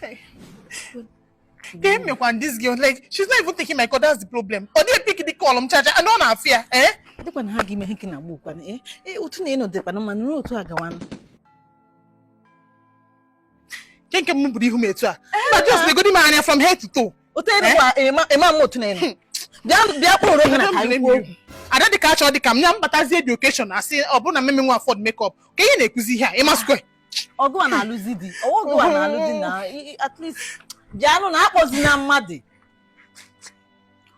Hey. Give me one this girl, like she's not even taking my call, that's the problem. Or they pick the call, charger, I don't have fear, eh? I don't want to give me a book, eh? Utuneno de Panaman road to Agawan. Can't come with you, mate. But just the good man from head to toe. Utena, a man motunen. I don't catch all the camera, but as the education, I say, oh, but I'm making one for makeup. Can you see here? You must go. Or go and lose it. Or go and lose it at least. Jano was not muddy.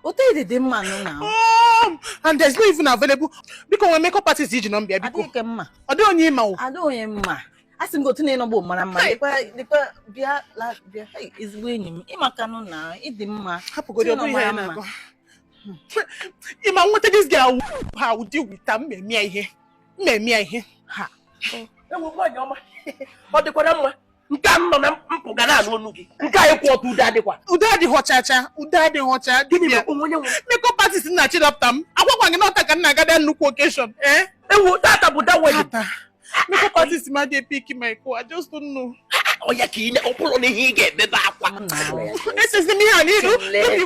What did the man now? Oh, and there's no even available because when makeup artist did not be a big ma. I don't know. I don't know. I think go to name about Madame. The is winning. Imacano now. It the ma. If I wanted this girl, how would deal with them? Me here. Ha. What the Kodama? Gamma, Pugana, Udadi Hochacha, Udadi Hocha, Dibia, makeup artist in that up them. I want not take another look occasion, eh? And what that about that way? Makeup artist might be picking my call. I just don't know. Oh, yeah, keen, open on the heat, the back one. This is the me, I need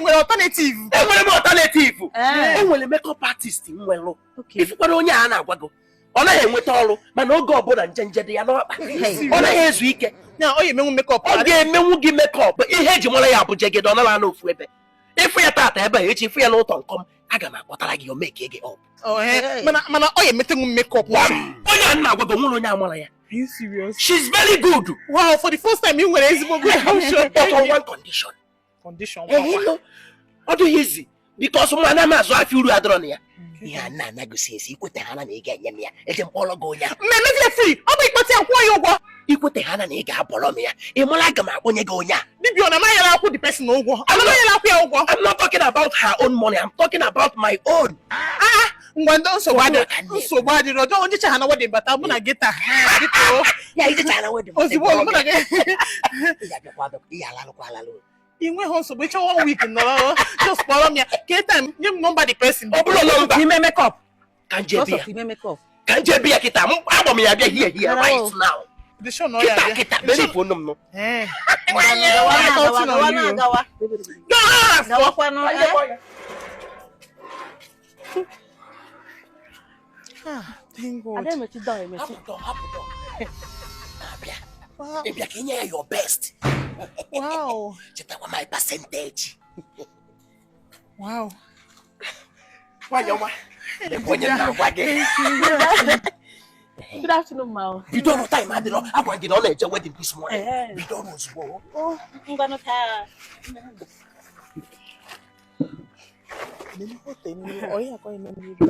alternative. Alternative. And will makeup artist in well. If you put on Yana, what go? On a hand with all, but no go but and change the other. On a hair's week. Now, oh, you may make up. Oh, yeah, men will give makeup, but you had your money up with jacket on a land of weapon. If we are that, if we are not on come, I got what I like you make it up. Oh, hey, man, oh, you making makeup. Oh, yeah, now what the woman now, are you serious? She's very good. Wow, for the first time you were able to good. But on one condition. Condition? What easy? Because my name is I feel you are drawn here. Yeah, na negotiate. You could have an egg, yeah, it's an all go. Yeah, men, free. I'll make myself why you you could have an egg, Apolomia. It's more like a map when you go. Yeah, Dibia, I put the person over. I'm not talking about her own money. I'm talking about my own. When don't so bad, so bad, you don't want to know what but I'm gonna get a yeah, you just know what you went home so which one week no just follow me. Get time, you number the person. He may make up. Can't you make up? Can't you be a kid? I'm here right now. The show no very phone no. Eh. Thank God. I don't die, wow. If you can hear your best. Wow. Just my percentage. Wow. Why you want? Good afternoon, Mao. You don't know time, I don't know. I'm going to get on wedding this morning. We don't know. Oh, I'm going to have.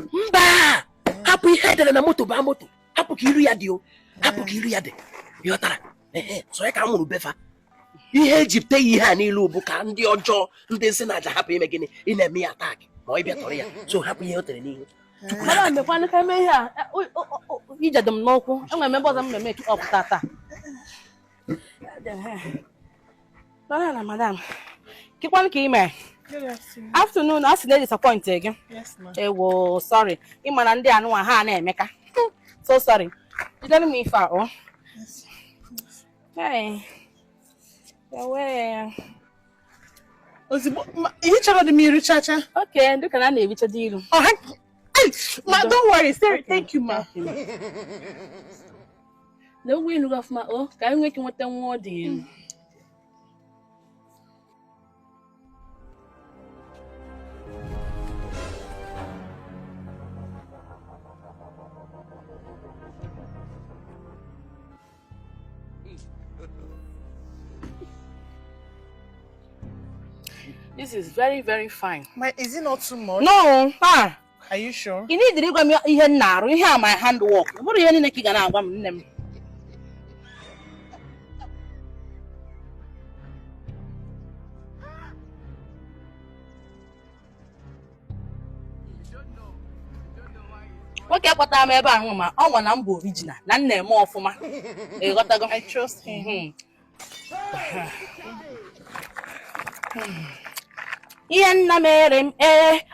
Mba! Happy head and a moto bamoto. Happy Kiriadio. Happy Kiriade. Yotara. So I can't move better. He had Egypt, he had any look and your jaw. They send out a happy again in a mere attack. So happy you're telling you. Madam, the one come here. You just don't know. I remember them to make up Tata. Madam. Keep on key, man. Afternoon, I was disappointed again. Yes, ma'am. Oh, sorry. I'm an Indian one, Mecca. So sorry. You telling me if I yes. Hey. Where? You tell the Mmiri Chacha. Okay, look at that which a deal. Oh, hey, ma, don't worry, sir. Thank you, ma. No way, look off my oh, can you make him what them more deal? This is very, very fine. Is it not too much? No. Are you sure? You need to go here now. You have my handwork. What are you going to do? Okay, what I'm about, Mama. I want to be original. None more for my. I trust him. Ian Namerim,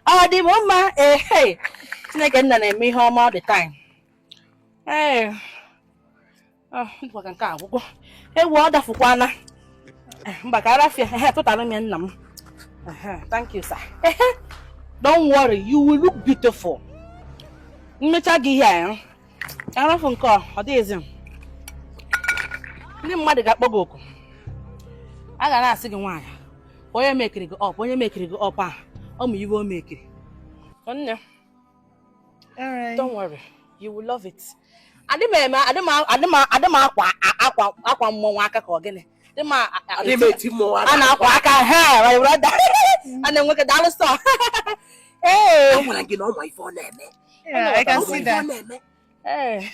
all the woman, hey, snake and me home all the time. Hey, oh, what can come? Hey, water for one. Thank you, sir. Don't worry, you will look beautiful. Here. I phone call. What is it? Ndị mmadụ ga-akpọgo oku. A ga na-asị gị nwaanyị. Onye mekiri gị up, onye mekiri gị up a. Ọ mụ iwe o mekiri. Nne. Alright. Don't worry. You will love it. Adịm akwa mmọnwụ aka ka ọ gịnị. A na-akwa aka ha, my brother. A na-enwe ka daalụ sọ. Hey. Yeah, I can see that. Hey.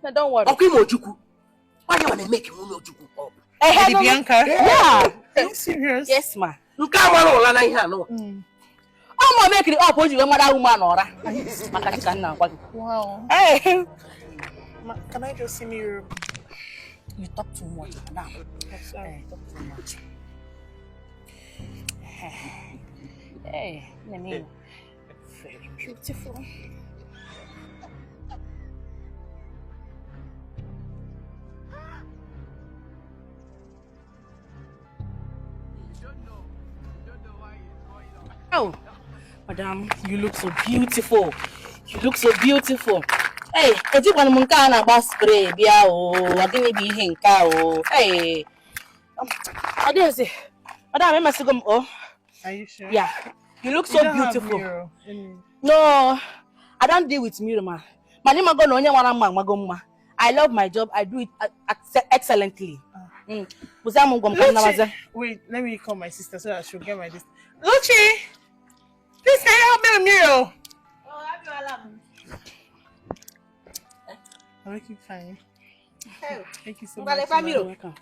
No, don't worry. Okay, Mojuku. Why do you want to make him Mojuku up? Hey, Bianca. Yeah. Are you serious? Yes, ma. You can't want all I know. I'm gonna make it up. What you want, mother woman, or Wow. Hey. Can I just see me? You talk too much now. sorry. Talk too much. Hey, let me. Very beautiful. Oh, madam, you look so beautiful. You look so beautiful. Hey, eti kwanu munka na gba spray bia o, agini bi ihe nka o. Hey. Adese. Madam, am I sigom o? Are you sure? Yeah. You look so beautiful. No, I don't deal with mirror, man. Malima go no onye wana mma mago mma. I love my job. I do it excellently. Wait, let me call my sister so that she'll get my list. Luchi! Please can you help me with Miro? Oh, have you alarm? I'll make you fine. Hey. Thank you so much. Welcome.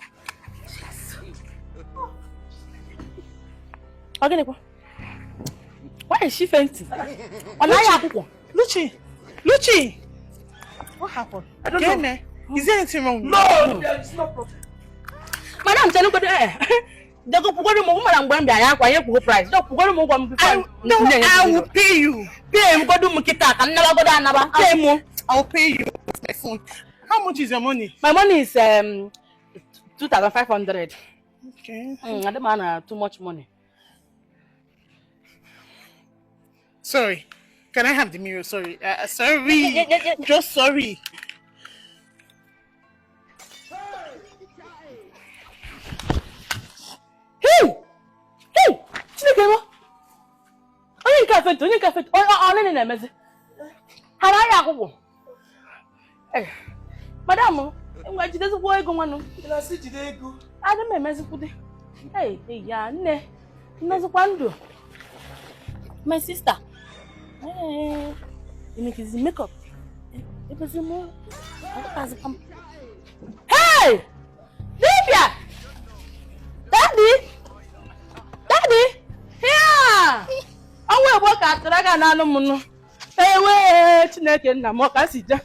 Okay, why is she fainting? Luchi! Luchi! What happened? I don't know. Is there anything wrong? No, there is no problem. Madam, tell me what they go put mo madam Gwambia ya kwa ye ku price. Don't put mo gwam before. No, I will pay you. Pay him go do mu kita kan na go da na ba. Pay mo. I'll pay you with my phone. How much is your money? My money is 2,500. Okay. I don't want too much money. Sorry. Can I have the mirror? Sorry. Sorry. Just sorry. Hey! Hey! Chineke mo. Onye nke afet. Oh, no, mezi. Hara ya akwụkwọ. Eh. Madam, ngwa jide zukwo ego nwanu. Ina si jide ego. Ada m emezikwude. Hey, ya nne. Mmezikwa ndụ. My sister. Hey. You make his makeup. Hey! Dibia! Daddy! Here! Awe bo ka traga na anu mu no. Ewe Chineke nna m ka si ja.